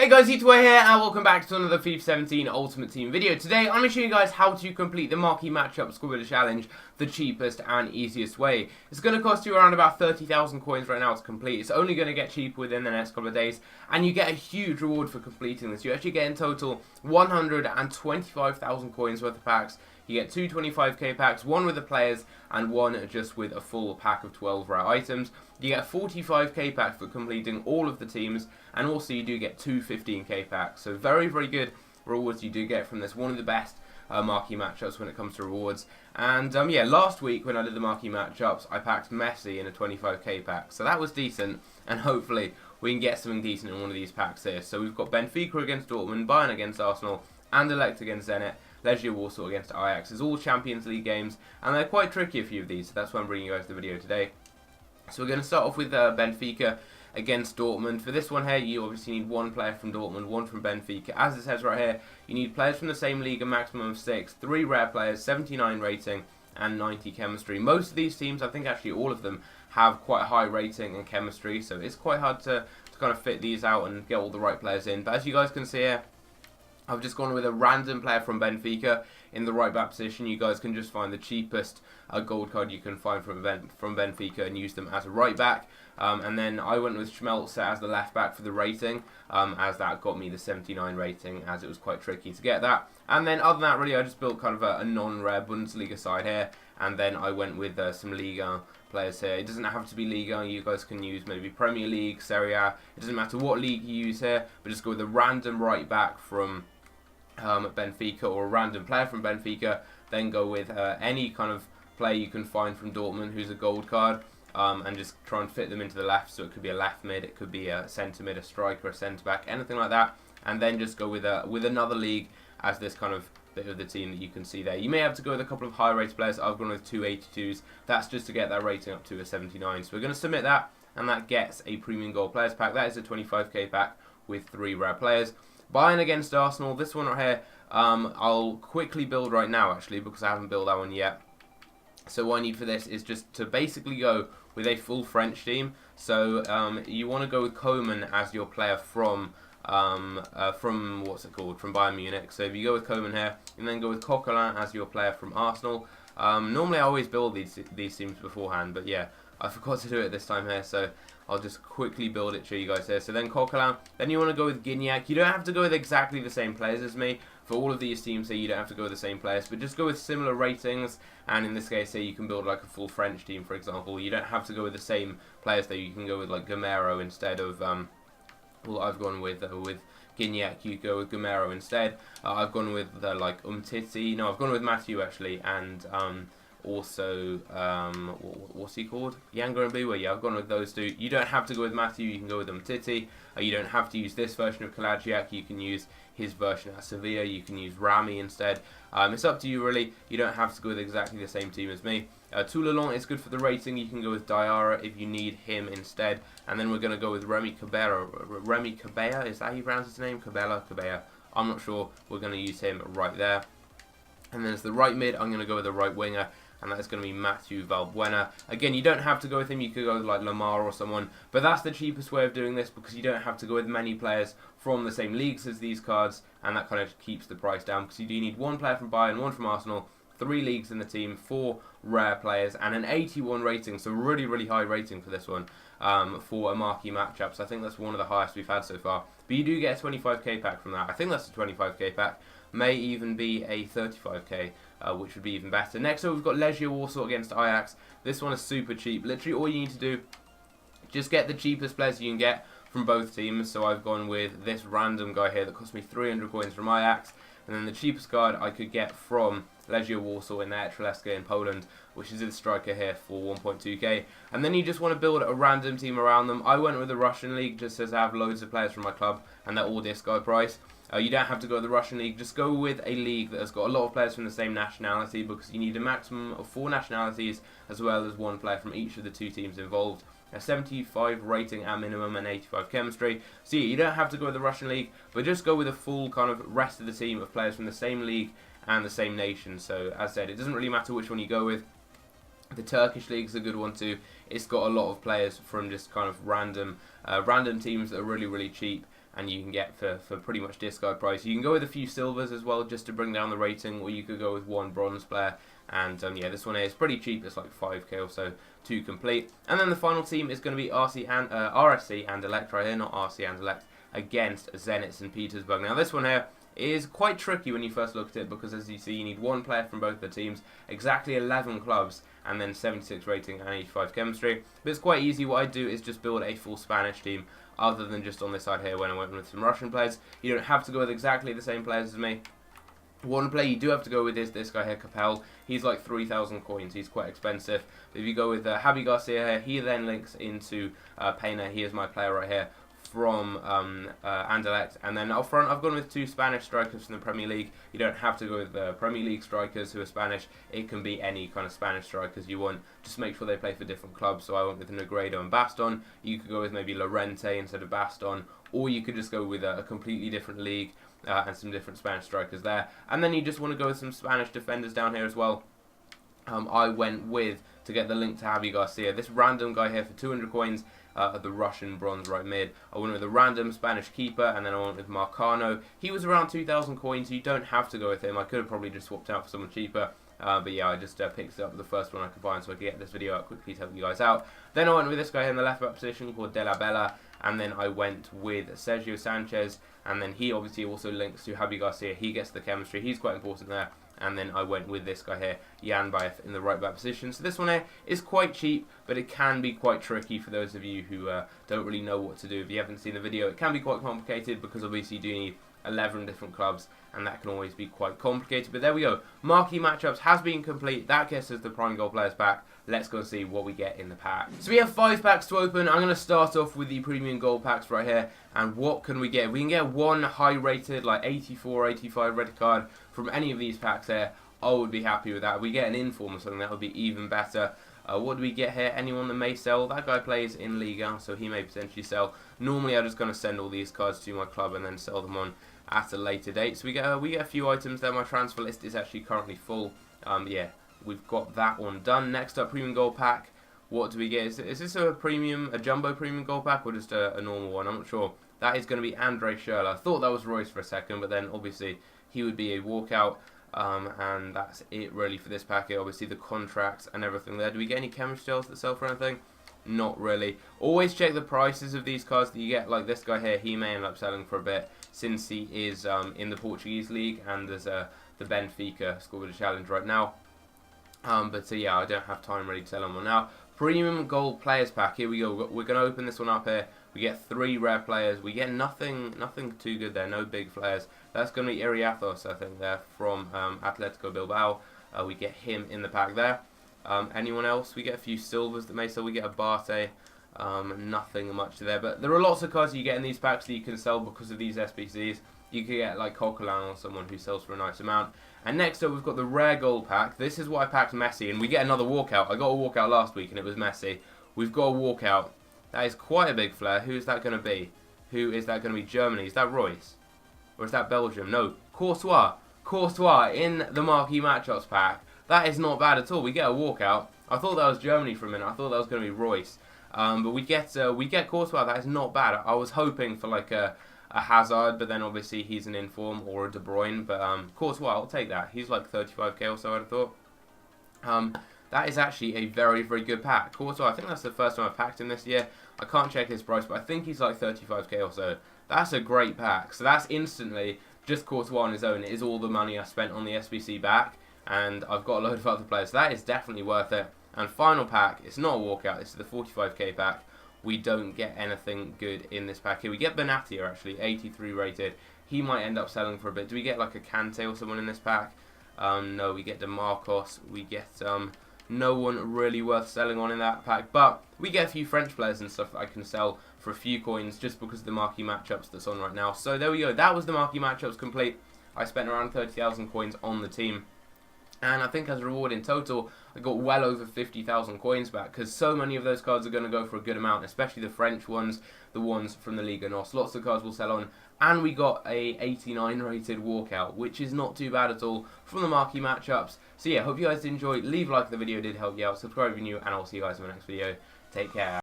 Hey guys, YouTuber here, and welcome back to another FIFA 17 Ultimate Team video. Today, I'm going to show you guys how to complete the Marquee Matchup Squad Builder Challenge the cheapest and easiest way. It's going to cost you around about 30,000 coins right now to complete. It's only going to get cheaper within the next couple of days, and you get a huge reward for completing this. You actually get in total 125,000 coins worth of packs. You get two 25k packs, one with the players and one just with a full pack of 12 rare items. You get a 45k pack for completing all of the teams, and also you do get two 15k packs. So very, very good rewards you do get from this. One of the best marquee matchups when it comes to rewards. And yeah, last week when I did the marquee matchups, I packed Messi in a 25k pack. So that was decent, and hopefully we can get something decent in one of these packs here. So we've got Benfica against Dortmund, Bayern against Arsenal, Anderlecht against Zenit, Legia Warsaw against Ajax. It's all Champions League games, and they're quite tricky, a few of these, so that's why I'm bringing you guys the video today. So we're going to start off with Benfica against Dortmund. For this one here, you obviously need one player from Dortmund, one from Benfica. As it says right here, you need players from the same league, a maximum of 6, 3 rare players, 79 rating, and 90 chemistry. Most of these teams, I think actually all of them, have quite a high rating and chemistry, so it's quite hard to kind of fit these out and get all the right players in. But as you guys can see here, I've just gone with a random player from Benfica in the right back position. You guys can just find the cheapest gold card you can find from Benfica and use them as a right back. And then I went with Schmelzer as the left back for the rating, as that got me the 79 rating, as it was quite tricky to get that. And then other than that, really, I just built kind of a non-rare Bundesliga side here, and then I went with some Liga players here. It doesn't have to be Liga, you guys can use maybe Premier League, Serie A, it doesn't matter what league you use here, but just go with a random right back from Benfica, or a random player from Benfica. Then go with any kind of player you can find from Dortmund who's a gold card, and just try and fit them into the left. So it could be a left mid, it could be a centre mid, a striker, a centre back, anything like that. And then just go with another league as this kind of bit of the team that you can see there. You may have to go with a couple of high rated players. I've gone with 282s. That's just to get that rating up to a 79. So we're going to submit that, and that gets a premium gold players pack. That is a 25k pack with 3 rare players. Bayern against Arsenal, this one right here, I'll quickly build right now actually, because I haven't built that one yet. So what I need for this is just to basically go with a full French team. So you want to go with Coman as your player from what's it called, from Bayern Munich. So if you go with Coman here, and then go with Coquelin as your player from Arsenal. Normally I always build these teams beforehand, but yeah, I forgot to do it this time here, so I'll just quickly build it to you guys here. So then Coquelin, then you want to go with Gignac. You don't have to go with exactly the same players as me. For all of these teams here, you don't have to go with the same players, but just go with similar ratings. And in this case here, you can build like a full French team, for example. You don't have to go with the same players though. You can go with like Gamero instead of, well, I've gone with Gignac. You go with Gamero instead. I've gone with like Umtiti. No, I've gone with Matthew actually, and also, what's he called? Yanga and Biwa. Yeah, I've gone with those two. You don't have to go with Matthew, you can go with Umtiti. You don't have to use this version of Kalajiak, you can use his version at Sevilla, you can use Rami instead. It's up to you really, you don't have to go with exactly the same team as me. Toulalan is good for the rating, you can go with Diarra if you need him instead. And then we're going to go with Remy Cabella. Remy Cabella, is that how you pronounce his name? Cabella? I'm not sure, we're going to use him right there. And then as the right mid, I'm going to go with the right winger, and that is going to be Matthew Valbuena. Again, you don't have to go with him, you could go with like Lamar or someone, but that's the cheapest way of doing this, because you don't have to go with many players from the same leagues as these cards, and that kind of keeps the price down, because you do need one player from Bayern, one from Arsenal, 3 leagues in the team, 4 rare players, and an 81 rating, so really, really high rating for this one, for a marquee matchup. So I think that's one of the highest we've had so far. But you do get a 25k pack from that. I think that's a 25k pack. May even be a 35k, which would be even better. Next up, we've got Legia Warsaw against Ajax. This one is super cheap. Literally, all you need to do, just get the cheapest players you can get from both teams. So I've gone with this random guy here that cost me 300 coins from Ajax. And then the cheapest card I could get from Legia Warsaw in their Treleska in Poland, which is this striker here for 1.2k. And then you just want to build a random team around them. I went with the Russian League just as I have loads of players from my club, and they're all this guy price. You don't have to go to the Russian League, just go with a league that has got a lot of players from the same nationality, because you need a maximum of 4 nationalities as well as 1 player from each of the 2 teams involved. A 75 rating at minimum and 85 chemistry. So yeah, you don't have to go with the Russian League, but just go with a full kind of rest of the team of players from the same league and the same nation. So as I said, it doesn't really matter which one you go with. The Turkish League is a good one too. It's got a lot of players from just kind of random teams that are really, really cheap. and you can get for pretty much discard price. You can go with a few silvers as well just to bring down the rating, or you could go with one bronze player. And yeah, this one here is pretty cheap. It's like 5k or so to complete. And then the final team is going to be RSC and Elect right here, not RC and Elect, against Zenit St. Petersburg. Now this one here is quite tricky when you first look at it, because as you see, you need one player from both the teams, exactly 11 clubs, and then 76 rating and 85 chemistry. But it's quite easy. What I do is just build a full Spanish team, other than just on this side here when I went with some Russian players. You don't have to go with exactly the same players as me. One player you do have to go with is this guy here, Capel. He's like 3,000 coins. He's quite expensive. But if you go with Javi Garcia here, he then links into Pena. He is my player right here from Anderlecht. And then up front, I've gone with two Spanish strikers from the Premier League. You don't have to go with Premier League strikers who are Spanish. It can be any kind of Spanish strikers you want. Just make sure they play for different clubs. So I went with Negredo and Baston. You could go with maybe Lorente instead of Baston. Or you could just go with a completely different league. And some different Spanish strikers there. And then you just want to go with some Spanish defenders down here as well. I went with, to get the link to Javi Garcia, this random guy here for 200 coins, the Russian bronze right mid. I went with a random Spanish keeper, and then I went with Marcano. He was around 2,000 coins, so you don't have to go with him. I could have probably just swapped out for someone cheaper. But yeah, I just picked up the first one I could find so I could get this video out quickly to help you guys out. Then I went with this guy in the left back position called De La Bella, and then I went with Sergio Sanchez, and then he obviously also links to Javi Garcia. He gets the chemistry, he's quite important there. And then I went with this guy here, Jan Bayev, in the right back position. So this one here is quite cheap, but it can be quite tricky for those of you who don't really know what to do. If you haven't seen the video, it can be quite complicated, because obviously you do need 11 different clubs, and that can always be quite complicated. But there we go. Marquee matchups has been complete. That gets us the Prime Gold Players pack. Let's go see what we get in the pack. So we have 5 packs to open. I'm going to start off with the Premium Gold packs right here. And what can we get? We can get one high rated, like 84, 85 red card from any of these packs here. I would be happy with that. If we get an inform or something, that would be even better. What do we get here? Anyone that may sell? That guy plays in Liga, so he may potentially sell. Normally, I'm just going to send all these cards to my club and then sell them on at a later date. So we get a few items there. My transfer list is actually currently full. Yeah, we've got that one done. Next up, Premium Gold pack. What do we get? Is this a jumbo Premium Gold pack, or just a normal one? I'm not sure. That is going to be Andre Schürrle. I thought that was Royce for a second, but then obviously he would be a walkout. And that's it really for this packet. Obviously the contracts and everything there. Do we get any chemistry shells that sell for anything? Not really. Always check the prices of these cards that you get. Like this guy here, he may end up selling for a bit, since he is in the Portuguese league, and there's the Benfica score with a challenge right now. But yeah, I don't have time really to sell them on now. Premium Gold Players pack. Here we go. We're going to open this one up here. We get 3 rare players. We get nothing too good there. No big players. That's going to be Iriathos, I think, there from Atletico Bilbao. We get him in the pack there. Anyone else? We get a few silvers that may sell. We get a Barte. Nothing much there. But there are lots of cards you get in these packs that you can sell because of these SBCs. You could get like Coquelin or someone who sells for a nice amount. And next up, we've got the Rare Gold pack. This is what I packed Messi, and we get another walkout. I got a walkout last week, and it was Messi. We've got a walkout. That is quite a big flare. Who is that going to be? Who is that going to be? Germany. Is that Royce? Or is that Belgium? No. Courtois. Courtois in the Marquee Matchups pack. That is not bad at all. We get a walkout. I thought that was Germany for a minute. I thought that was going to be Royce. But we get Courtois. That is not bad. I was hoping for like a Hazard, but then obviously he's an inform, or a De Bruyne. But Courtois, I'll take that. He's like 35k or so, I'd have thought. That is actually a very, very good pack. Courtois, I think that's the first time I've packed him this year. I can't check his price, but I think he's like 35k or so. That's a great pack. So that's instantly just Courtois on his own. It is all the money I spent on the SBC back, and I've got a load of other players. So that is definitely worth it. And final pack, it's not a walkout. This is the 45k pack. We don't get anything good in this pack here. We get Benatia, actually, 83 rated. He might end up selling for a bit. Do we get like a Kante or someone in this pack? No, we get DeMarcos. We get no one really worth selling on in that pack. But we get a few French players and stuff that I can sell for a few coins just because of the Marquee Matchups that's on right now. So there we go. That was the Marquee Matchups complete. I spent around 30,000 coins on the team. And I think as a reward in total, I got well over 50,000 coins back, because so many of those cards are going to go for a good amount, especially the French ones, the ones from the Liga NOS. Lots of cards will sell on. And we got a 89 rated walkout, which is not too bad at all from the Marquee Matchups. So yeah, hope you guys did enjoy. Leave a like if the video did help you out. Subscribe if you're new, and I'll see you guys in the next video. Take care.